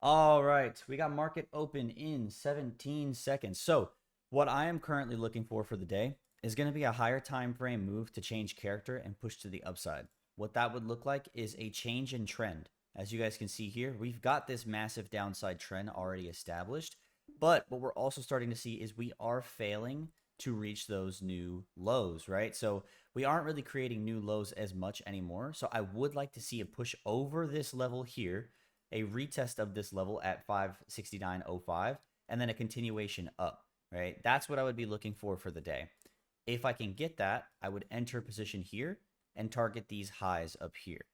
All right, we got market open in 17 seconds. So, what I am currently looking for the day is going to be a higher time frame move to change character and push to the upside. What that would look like is a change in trend. As you guys can see here, we've got this massive downside trend already established, but what we're also starting to see is we are failing to reach those new lows, right? So, we aren't really creating new lows as much anymore. So, I would like to see a push over this level here, a retest of this level at 569.05, and then a continuation up, right? That's what I would be looking for the day. If I can get that, I would enter position here and target these highs up here.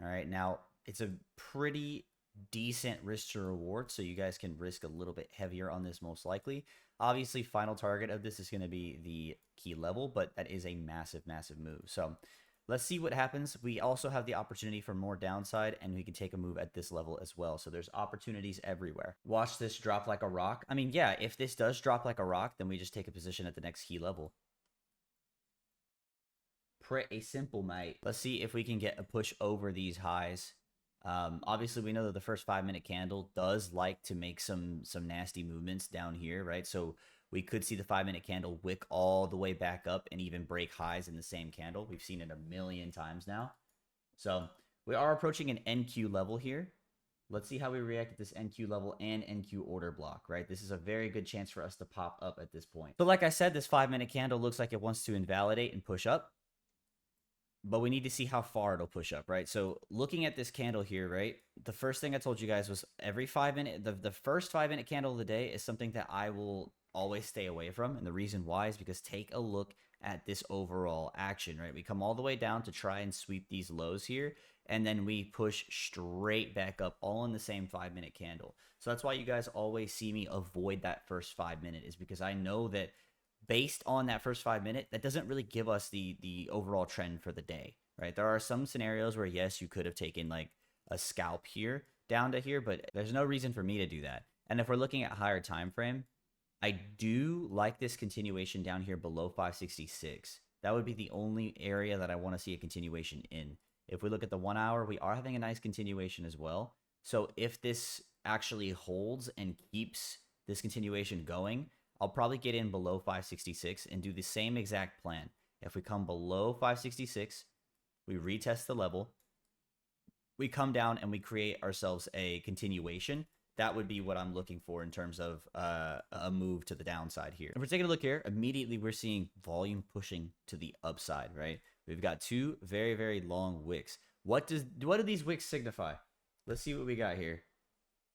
All right, now it's a pretty decent risk to reward, so you guys can risk a little bit heavier on this most likely. Obviously, final target of this is going to be the key level, but that is a massive, massive move. So let's see what happens. We also have the opportunity for more downside, and we can take a move at this level as well. So there's opportunities everywhere. Watch this drop like a rock. I mean, yeah, if this does drop like a rock, then we just take a position at the next key level. Pretty simple, mate. Let's see if we can get a push over these highs. Obviously, we know that the first 5-minute candle does like to make some nasty movements down here, right? So we could see the 5-minute candle wick all the way back up and even break highs in the same candle. We've seen it a million times now. So we are approaching an NQ level here. Let's see how we react at this NQ level and NQ order block, right? This is a very good chance for us to pop up at this point. So like I said, this 5-minute candle looks like it wants to invalidate and push up, but we need to see how far it'll push up, right? So looking at this candle here, right? The first thing I told you guys was every 5-minute, the first 5-minute candle of the day is something that I will always stay away from. And the reason why is because take a look at this overall action, right? We come all the way down to try and sweep these lows here, and then we push straight back up all in the same 5-minute candle. So that's why you guys always see me avoid that first 5-minute, is because I know that based on that first 5-minute, that doesn't really give us the overall trend for the day, right? There are some scenarios where, yes, you could have taken like a scalp here down to here, but there's no reason for me to do that. And if we're looking at higher time frame, I do like this continuation down here below 566. That would be the only area that I want to see a continuation in. If we look at the 1 hour, we are having a nice continuation as well. So if this actually holds and keeps this continuation going, I'll probably get in below 566 and do the same exact plan. If we come below 566, we retest the level, we come down and we create ourselves a continuation. That would be what I'm looking for in terms of a move to the downside here. If we're taking a look here, immediately we're seeing volume pushing to the upside, right? We've got two very, very long wicks. What do these wicks signify? Let's see what we got here.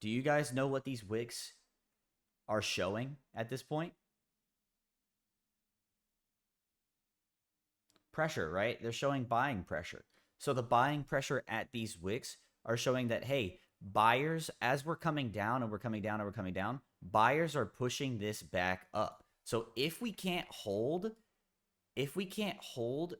Do you guys know what these wicks are showing at this point? Pressure, right? They're showing buying pressure. So the buying pressure at these wicks are showing that, hey, buyers, as we're coming down and we're coming down and we're coming down, buyers are pushing this back up. So if we can't hold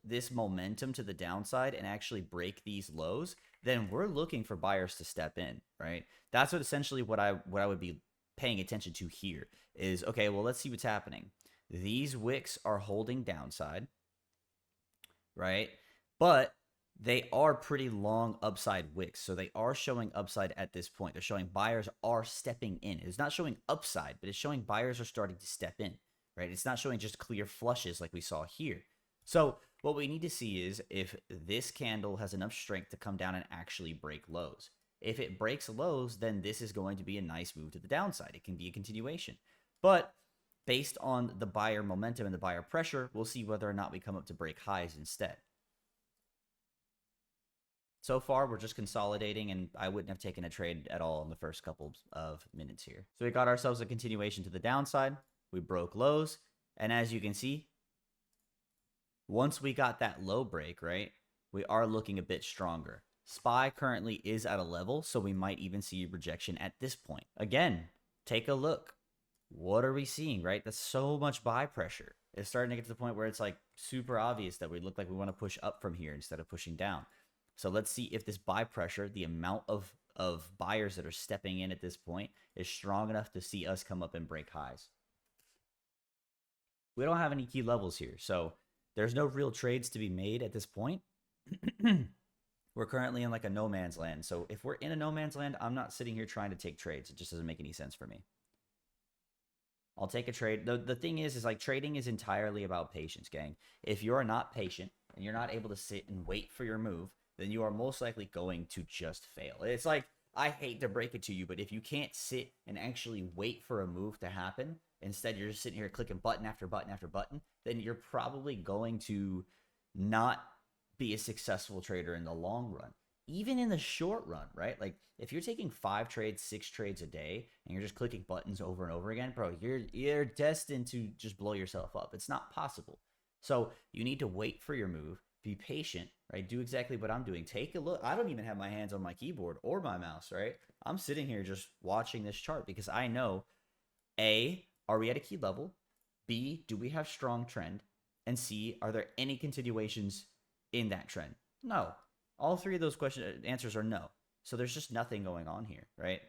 this momentum to the downside and actually break these lows, then we're looking for buyers to step in, right? That's what essentially what I would be paying attention to here is, okay, well, let's see what's happening. These wicks are holding downside, right? But they are pretty long upside wicks. So they are showing upside at this point. They're showing buyers are stepping in. It's not showing upside, but it's showing buyers are starting to step in, right? It's not showing just clear flushes like we saw here. So what we need to see is if this candle has enough strength to come down and actually break lows. If it breaks lows, then this is going to be a nice move to the downside. It can be a continuation. But based on the buyer momentum and the buyer pressure, we'll see whether or not we come up to break highs instead. So far, we're just consolidating, and I wouldn't have taken a trade at all in the first couple of minutes here. So we got ourselves a continuation to the downside. We broke lows, and as you can see, once we got that low break, right, we are looking a bit stronger. SPY currently is at a level, so we might even see rejection at this point. Again, take a look. What are we seeing, right? That's so much buy pressure. It's starting to get to the point where it's like super obvious that we look like we want to push up from here instead of pushing down. So let's see if this buy pressure, the amount of buyers that are stepping in at this point, is strong enough to see us come up and break highs. We don't have any key levels here, so there's no real trades to be made at this point. we're currently in like a no man's land. So if we're in a no man's land, I'm not sitting here trying to take trades. It just doesn't make any sense for me. I'll take a trade. The thing is like trading is entirely about patience, gang. If you're not patient and you're not able to sit and wait for your move, then you are most likely going to just fail. It's like, I hate to break it to you, but if you can't sit and actually wait for a move to happen, instead you're just sitting here clicking button after button after button, then you're probably going to not be a successful trader in the long run. Even in the short run, right? Like if you're taking 5 trades, 6 trades a day, and you're just clicking buttons over and over again, bro, you're destined to just blow yourself up. It's not possible. So you need to wait for your move, be patient, right? Do exactly what I'm doing. Take a look. I don't even have my hands on my keyboard or my mouse, right? I'm sitting here just watching this chart because I know, A, are we at a key level? B, do we have strong trend? And C, are there any continuations in that trend? No. All 3 of those answers are no. So there's just nothing going on here, right?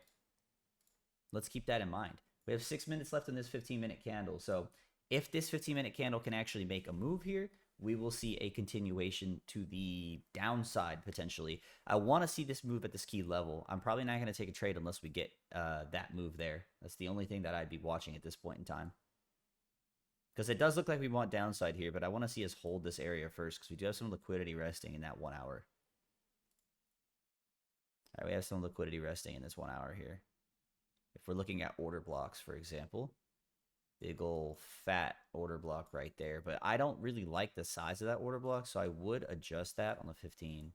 Let's keep that in mind. We have 6 minutes left in this 15-minute candle. So if this 15-minute candle can actually make a move here, we will see a continuation to the downside potentially. I want to see this move at this key level. I'm probably not going to take a trade unless we get that move there. That's the only thing that I'd be watching at this point in time. Because it does look like we want downside here, but I want to see us hold this area first because we do have some liquidity resting in that 1 hour. All right, we have some liquidity resting in this 1 hour here. If we're looking at order blocks, for example, big ol' fat order block right there. But I don't really like the size of that order block, so I would adjust that on the 15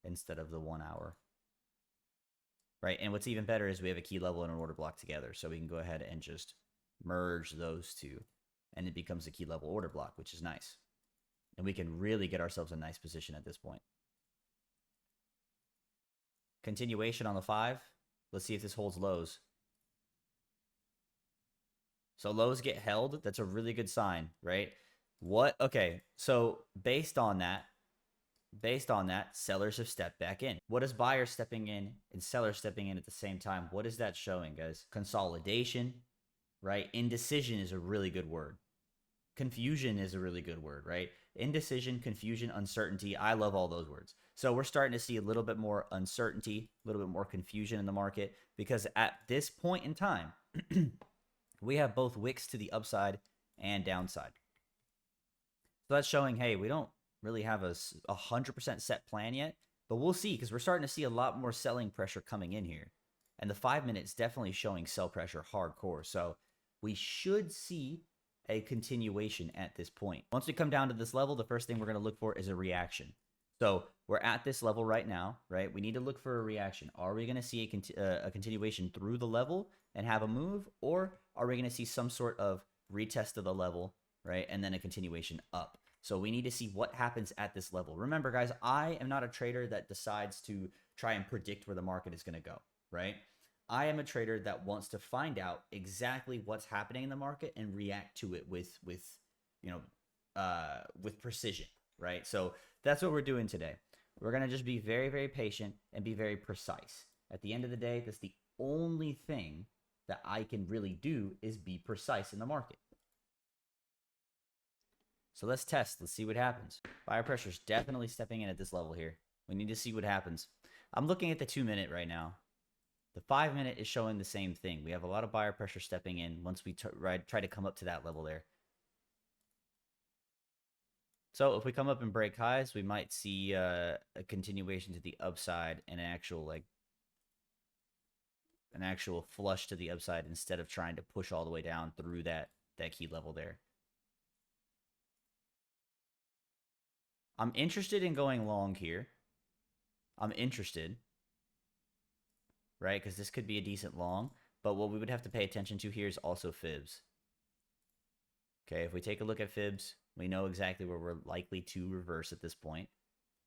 instead of the 1 hour. Right, and what's even better is we have a key level and an order block together, so we can go ahead and just merge those two, and it becomes a key level order block, which is nice. And we can really get ourselves a nice position at this point. Continuation on the 5. Let's see if this holds lows. So lows get held. That's a really good sign, right? Okay, so based on that, sellers have stepped back in. What is buyers stepping in and sellers stepping in at the same time? What is that showing, guys? Consolidation, right? Indecision is a really good word. Confusion is a really good word, right? Indecision, confusion, uncertainty. I love all those words. So we're starting to see a little bit more uncertainty, a little bit more confusion in the market because at this point in time, we have both wicks to the upside and downside. So that's showing, hey, we don't really have a 100% set plan yet, but we'll see because we're starting to see a lot more selling pressure coming in here. And the 5 minutes definitely showing sell pressure hardcore. So we should see a continuation at this point. Once we come down to this level, the first thing we're going to look for is a reaction. So we're at this level right now, right? We need to look for a reaction. Are we going to see a continuation through the level and have a move? Or are we going to see some sort of retest of the level, right? And then a continuation up. So we need to see what happens at this level. Remember, guys, I am not a trader that decides to try and predict where the market is going to go, right? I am a trader that wants to find out exactly what's happening in the market and react to it with precision, right? So that's what we're doing today. We're going to just be very, very patient and be very precise. At the end of the day, that's the only thing that I can really do is be precise in the market. So let's test. Let's see what happens. Buyer pressure is definitely stepping in at this level here. We need to see what happens. I'm looking at the 2 minute right now. The 5 minute is showing the same thing. We have a lot of buyer pressure stepping in once we try to come up to that level there. So if we come up and break highs, we might see a continuation to the upside and an actual flush to the upside instead of trying to push all the way down through that key level there. I'm interested in going long here. I'm interested. Right? Because this could be a decent long. But what we would have to pay attention to here is also fibs. Okay, if we take a look at fibs, we know exactly where we're likely to reverse at this point.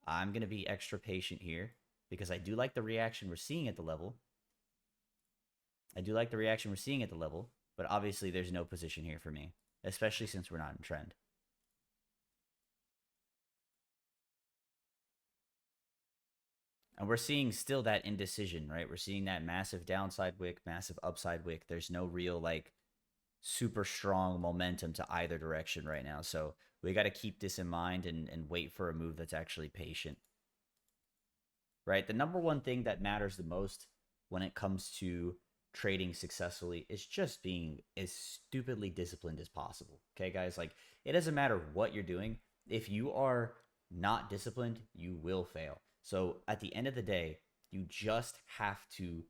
I'm going to be extra patient here because I do like the reaction we're seeing at the level. But obviously there's no position here for me, especially since we're not in trend. And we're seeing still that indecision, right? We're seeing that massive downside wick, massive upside wick. There's no real like super strong momentum to either direction right now. So we got to keep this in mind and wait for a move that's actually patient. right? The number one thing that matters the most when it comes to trading successfully is just being as stupidly disciplined as possible. Okay, guys? Like, it doesn't matter what you're doing. If you are not disciplined, you will fail. So at the end of the day, you just have to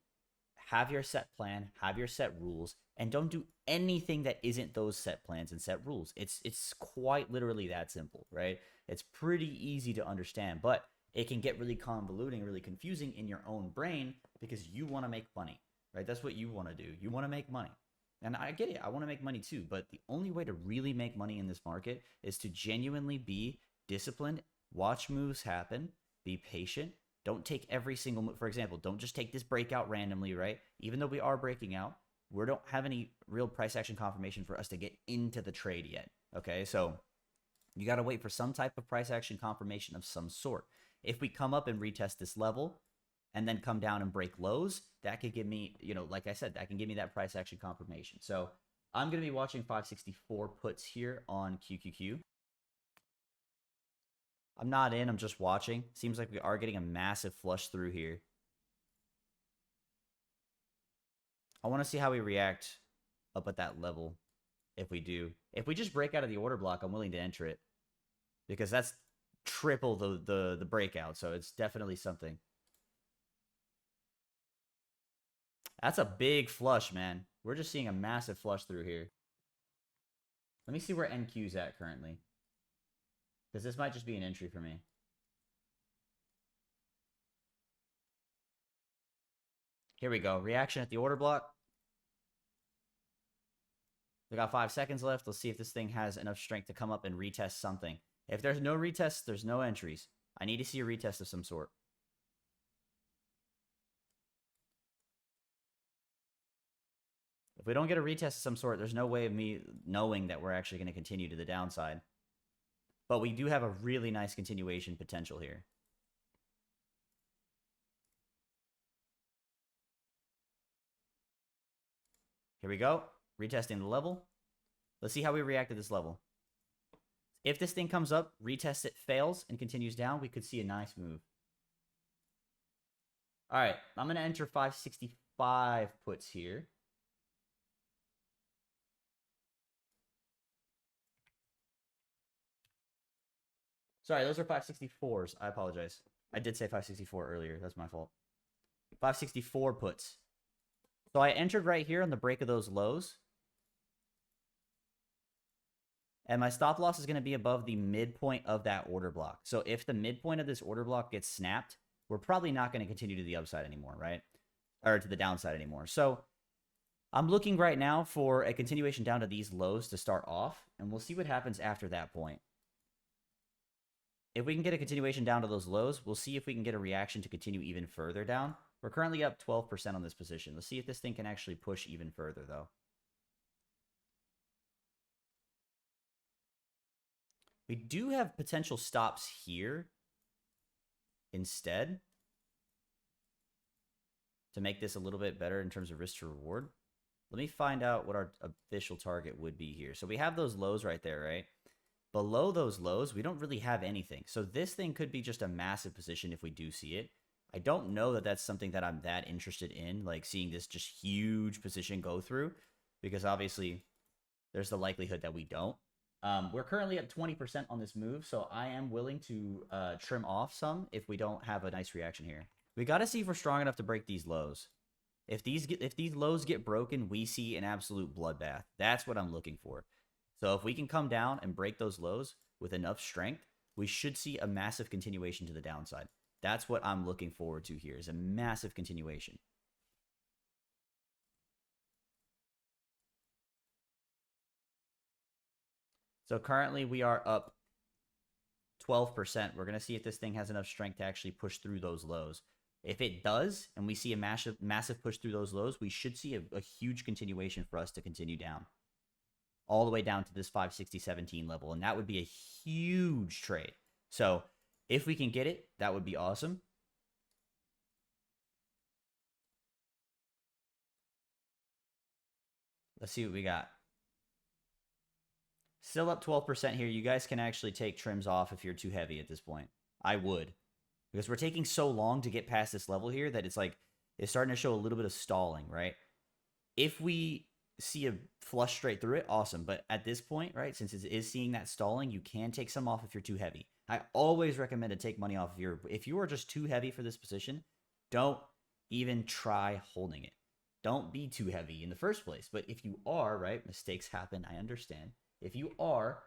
have your set plan, have your set rules, and don't do anything that isn't those set plans and set rules. It's quite literally that simple, right? It's pretty easy to understand, but it can get really convoluting, really confusing in your own brain because you want to make money, right? That's what you want to do. You want to make money. And I get it. I want to make money too, but the only way to really make money in this market is to genuinely be disciplined, watch moves happen, be patient. Don't take every single move. For example, don't just take this breakout randomly, right? Even though we are breaking out, we don't have any real price action confirmation for us to get into the trade yet. Okay, so you got to wait for some type of price action confirmation of some sort. If we come up and retest this level and then come down and break lows, that could give me, like I said, that can give me that price action confirmation. So I'm going to be watching 564 puts here on QQQ. I'm not in, I'm just watching. Seems like we are getting a massive flush through here. I want to see how we react up at that level if we do. If we just break out of the order block, I'm willing to enter it. Because that's triple the breakout, so it's definitely something. That's a big flush, man. We're just seeing a massive flush through here. Let me see where NQ's at currently. Because this might just be an entry for me. Here we go. Reaction at the order block. We got 5 seconds left. Let's see if this thing has enough strength to come up and retest something. If there's no retest, there's no entries. I need to see a retest of some sort. If we don't get a retest of some sort, there's no way of me knowing that we're actually going to continue to the downside. But we do have a really nice continuation potential here. Here we go. Retesting the level. Let's see how we react to this level. If this thing comes up, retest it, fails, and continues down, we could see a nice move. All right, I'm going to enter 565 puts here. Sorry, those are 564s. I apologize. I did say 564 earlier. That's my fault. 564 puts. So I entered right here on the break of those lows. And my stop loss is going to be above the midpoint of that order block. So if the midpoint of this order block gets snapped, we're probably not going to continue to the upside anymore, right? Or to the downside anymore. So I'm looking right now for a continuation down to these lows to start off. And we'll see what happens after that point. If we can get a continuation down to those lows, we'll see if we can get a reaction to continue even further down. We're currently up 12% on this position. Let's see if this thing can actually push even further, though. We do have potential stops here instead to make this a little bit better in terms of risk to reward. Let me find out what our official target would be here. So we have those lows right there, right? Below those lows, we don't really have anything. So this thing could be just a massive position if we do see it. I don't know that that's something that I'm that interested in, like seeing this just huge position go through, because obviously there's the likelihood that we don't. We're currently at 20% on this move, so I am willing to trim off some if we don't have a nice reaction here. We got to see if we're strong enough to break these lows. If these lows get broken, we see an absolute bloodbath. That's what I'm looking for. So if we can come down and break those lows with enough strength, we should see a massive continuation to the downside. That's what I'm looking forward to here, is a massive continuation. So currently we are up 12%. We're going to see if this thing has enough strength to actually push through those lows. If it does, and we see a massive push through those lows, we should see a huge continuation for us to continue down. All the way down to this 560.17 level. And that would be a huge trade. So if we can get it, that would be awesome. Let's see what we got. Still up 12% here. You guys can actually take trims off if you're too heavy at this point. I would. because we're taking so long to get past this level here that it's like it's starting to show a little bit of stalling, right? If we see a flush straight through it, awesome. But at this point, right, since it is seeing that stalling, you can take some off if you're too heavy. I always recommend to take money off if you are just too heavy for this position. Don't even try holding it. Don't be too heavy in the first place. But if you are, right, mistakes happen. I understand. If you are,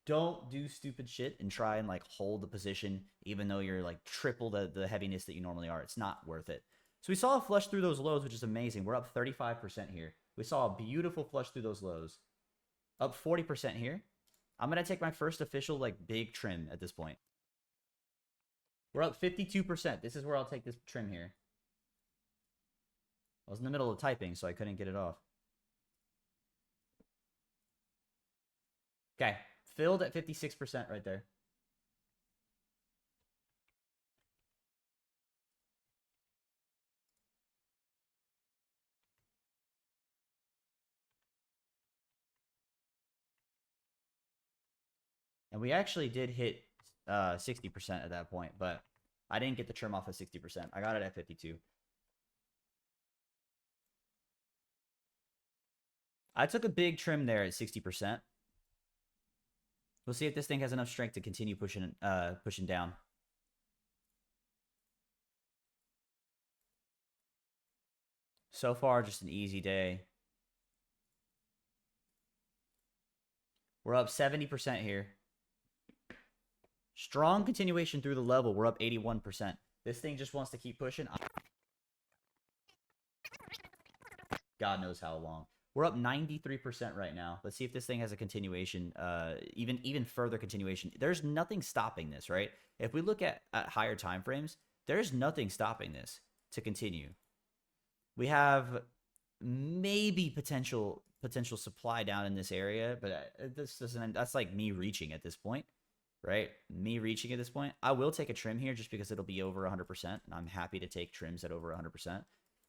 don't do stupid shit and try and like hold the position even though you're like triple the heaviness that you normally are. It's not worth it. So we saw a flush through those lows, which is amazing. We're up 35% here. We saw a beautiful flush through those lows. Up 40% here. I'm going to take my first official like big trim at this point. We're up 52%. This is where I'll take this trim here. I was in the middle of typing, so I couldn't get it off. Okay. Filled at 56% right there. And we actually did hit 60% at that point, but I didn't get the trim off at 60%. I got it at 52. I took a big trim there at 60%. We'll see if this thing has enough strength to continue pushing down. So far, just an easy day. We're up 70% here. Strong continuation through the level. We're up 81%. This thing just wants to keep pushing. God knows how long. We're up 93% right now. Let's see if this thing has a continuation, even further continuation. There's nothing stopping this, right? If we look at higher time frames, there's nothing stopping this to continue. We have maybe potential supply down in this area, but this doesn't. That's like me reaching at this point, right? Me reaching at this point. I will take a trim here just because it'll be over 100%, and I'm happy to take trims at over 100%.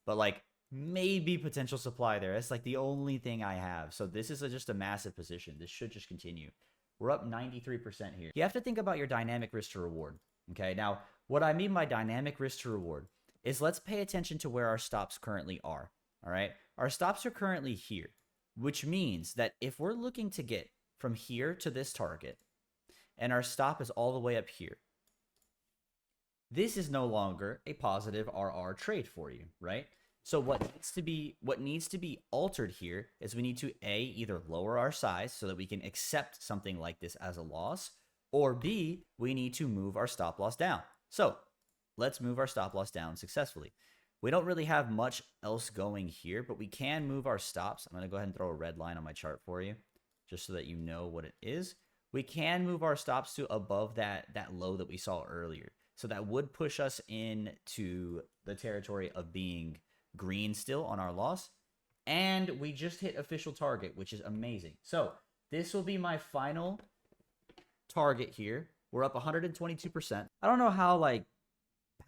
But like maybe potential supply there. That's like the only thing I have. So this is just a massive position. This should just continue. We're up 93% here. You have to think about your dynamic risk to reward. Okay, now what I mean by dynamic risk to reward is let's pay attention to where our stops currently are. All right, our stops are currently here, which means that if we're looking to get from here to this target and our stop is all the way up here, this is no longer a positive RR trade for you, right? So what needs to be altered here is we need to A, either lower our size so that we can accept something like this as a loss, or B, we need to move our stop loss down. So let's move our stop loss down successfully. We don't really have much else going here, but we can move our stops. I'm going to go ahead and throw a red line on my chart for you just so that you know what it is. We can move our stops to above that low that we saw earlier. So that would push us into the territory of being green still on our loss. And we just hit official target, which is amazing. So this will be my final target here. We're up 122%. I don't know how like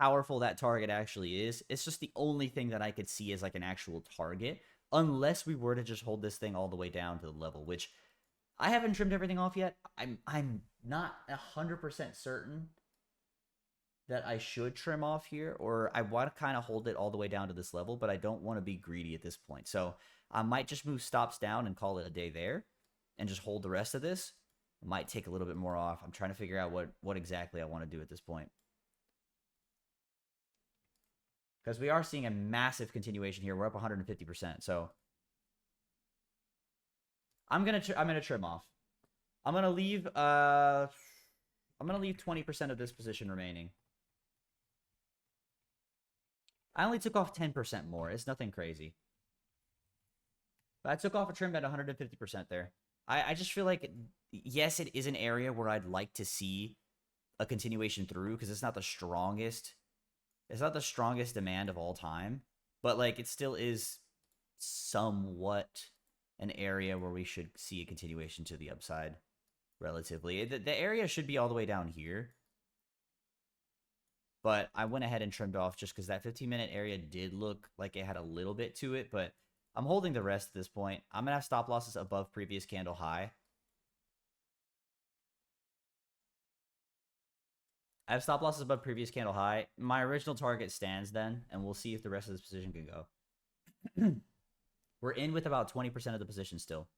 powerful that target actually is. It's just the only thing that I could see as like an actual target, unless we were to just hold this thing all the way down to the level, which I haven't trimmed everything off yet. I'm not 100% certain that I should trim off here, or I want to kind of hold it all the way down to this level, but I don't want to be greedy at this point. So I might just move stops down and call it a day there and just hold the rest of this. I might take a little bit more off. I'm trying to figure out what exactly I want to do at this point. Because we are seeing a massive continuation here. We're up 150%. So I'm gonna trim off. I'm gonna leave 20% of this position remaining. I only took off 10% more. It's nothing crazy. But I took off a trim at 150% there. I just feel like, yes, it is an area where I'd like to see a continuation through because it's not the strongest. It's not the strongest demand of all time, but like it still is somewhat an area where we should see a continuation to the upside relatively. The area should be all the way down here, but I went ahead and trimmed off just because that 15-minute area did look like it had a little bit to it, but I'm holding the rest at this point. I'm going to have stop losses above previous candle high. I have stop losses above previous candle high. My original target stands then, and we'll see if the rest of this position can go. We're in with about 20% of the position still.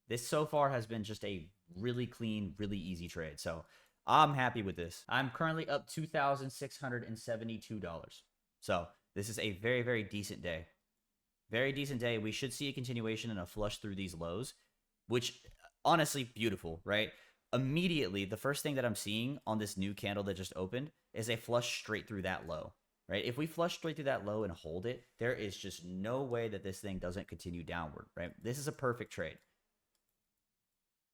This so far has been just a really clean, really easy trade. So I'm happy with this. I'm currently up $2,672. So this is a very, very decent day. Very decent day. We should see a continuation and a flush through these lows, which honestly, beautiful, right? Immediately, the first thing that I'm seeing on this new candle that just opened is a flush straight through that low, right? If we flush straight through that low and hold it, there is just no way that this thing doesn't continue downward, right? This is a perfect trade.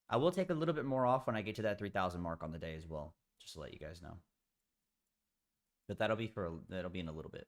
I will take a little bit more off when I get to that 3,000 mark on the day as well, just to let you guys know. But that'll be in a little bit.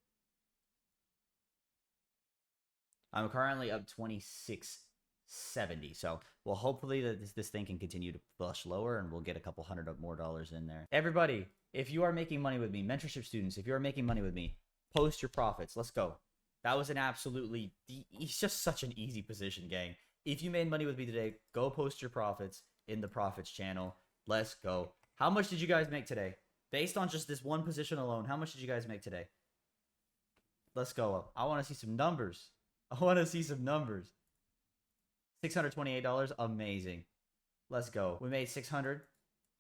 I'm currently up 2670. So, well, hopefully that this thing can continue to flush lower and we'll get a couple $100 more in there. Everybody, if you are making money with me, mentorship students, if you are making money with me, post your profits. Let's go. That was an absolutely, it's just such an easy position, gang. If you made money with me today, go post your profits in the profits channel. Let's go. How much did you guys make today? Based on just this one position alone, how much did you guys make today? Let's go. I want to see some numbers. I want to see some numbers. $628. Amazing. Let's go. We made 600.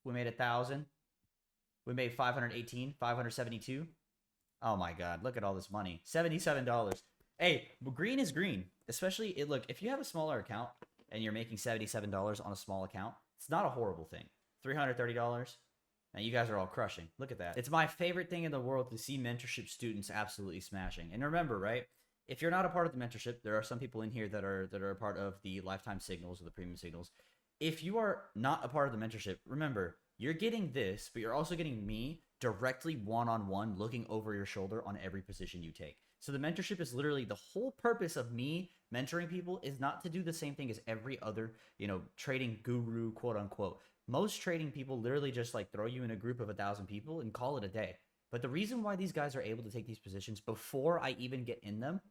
We made 1,000. We made 518. 572. Oh my God. Look at all this money. $77. Hey, green is green. Especially, look, if you have a smaller account and you're making $77 on a small account, it's not a horrible thing. $330. Now you guys are all crushing. Look at that. It's my favorite thing in the world to see mentorship students absolutely smashing. And remember, right? If you're not a part of the mentorship, there are some people in here that are a part of the lifetime signals or the premium signals. If you are not a part of the mentorship, remember, you're getting this, but you're also getting me directly one-on-one looking over your shoulder on every position you take. So the mentorship is literally the whole purpose of me mentoring people is not to do the same thing as every other, trading guru, quote unquote. Most trading people literally just like throw you in a group of 1,000 people and call it a day. But the reason why these guys are able to take these positions before I even get in them,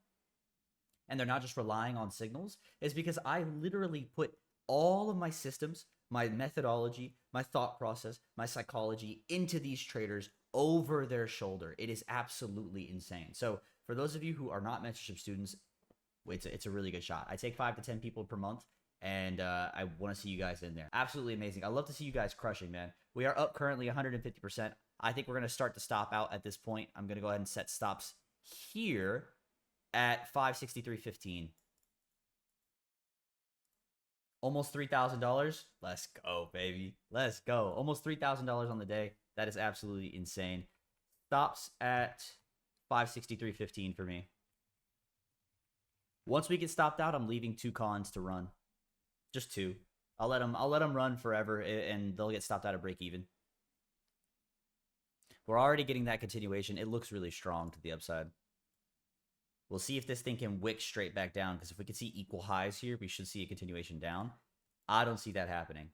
and they're not just relying on signals, is because I literally put all of my systems, my methodology, my thought process, my psychology into these traders over their shoulder. It is absolutely insane. So for those of you who are not mentorship students, it's a really good shot. I take 5 to 10 people per month, and I want to see you guys in there. Absolutely amazing. I love to see you guys crushing, man. We are up currently 150%. I think we're going to start to stop out at this point. I'm going to go ahead and set stops here at 563.15. Almost $3,000. Let's go, baby. Let's go. Almost $3,000 on the day. That is absolutely insane. Stops at 563.15 for me. Once we get stopped out, I'm leaving 2 cons to run. Just 2. I'll let them run forever, and they'll get stopped out of break even. We're already getting that continuation. It looks really strong to the upside. We'll see if this thing can wick straight back down, because if we can see equal highs here, we should see a continuation down. I don't see that happening.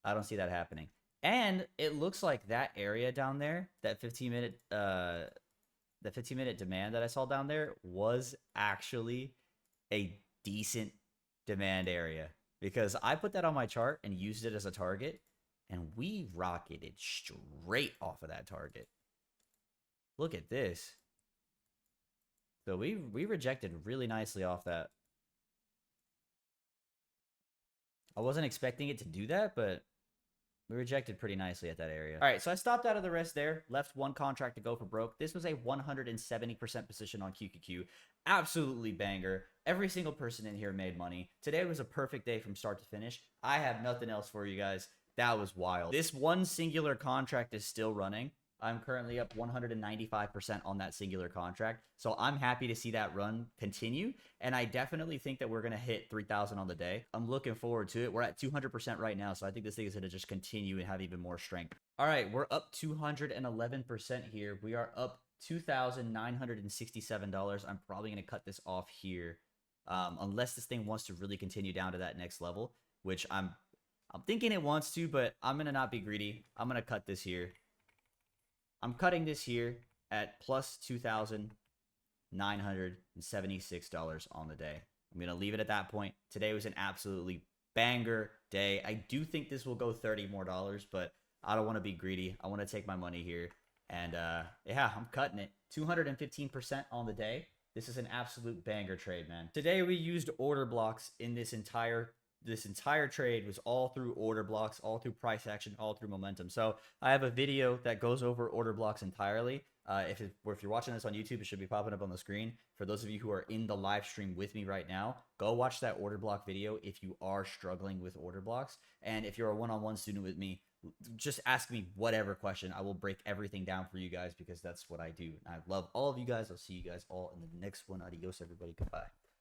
I don't see that happening. And it looks like that area down there, that 15-minute demand that I saw down there was actually a decent demand area, because I put that on my chart and used it as a target, and we rocketed straight off of that target. Look at this. So we rejected really nicely off that. I wasn't expecting it to do that, but we rejected pretty nicely at that area. All right, so I stopped out of the rest there, left 1 contract to go for broke. This was a 170% position on QQQ. Absolutely banger. Every single person in here made money. Today was a perfect day from start to finish. I have nothing else for you guys. That was wild. This one singular contract is still running. I'm currently up 195% on that singular contract. So I'm happy to see that run continue. And I definitely think that we're going to hit 3,000 on the day. I'm looking forward to it. We're at 200% right now. So I think this thing is going to just continue and have even more strength. All right, we're up 211% here. We are up $2,967. I'm probably going to cut this off here. Unless this thing wants to really continue down to that next level, which I'm thinking it wants to, but I'm going to not be greedy. I'm going to cut this here. I'm cutting this here at plus $2,976 on the day. I'm going to leave it at that point. Today was an absolutely banger day. I do think this will go $30 more, but I don't want to be greedy. I want to take my money here. And yeah, I'm cutting it. 215% on the day. This is an absolute banger trade, man. Today we used order blocks in this entire trade was all through order blocks, all through price action, all through momentum. So I have a video that goes over order blocks entirely. If you're watching this on YouTube, it should be popping up on the screen. For those of you who are in the live stream with me right now, go watch that order block video if you are struggling with order blocks. And if you're a one-on-one student with me, just ask me whatever question. I will break everything down for you guys because that's what I do. I love all of you guys. I'll see you guys all in the next one. Adios, everybody. Goodbye.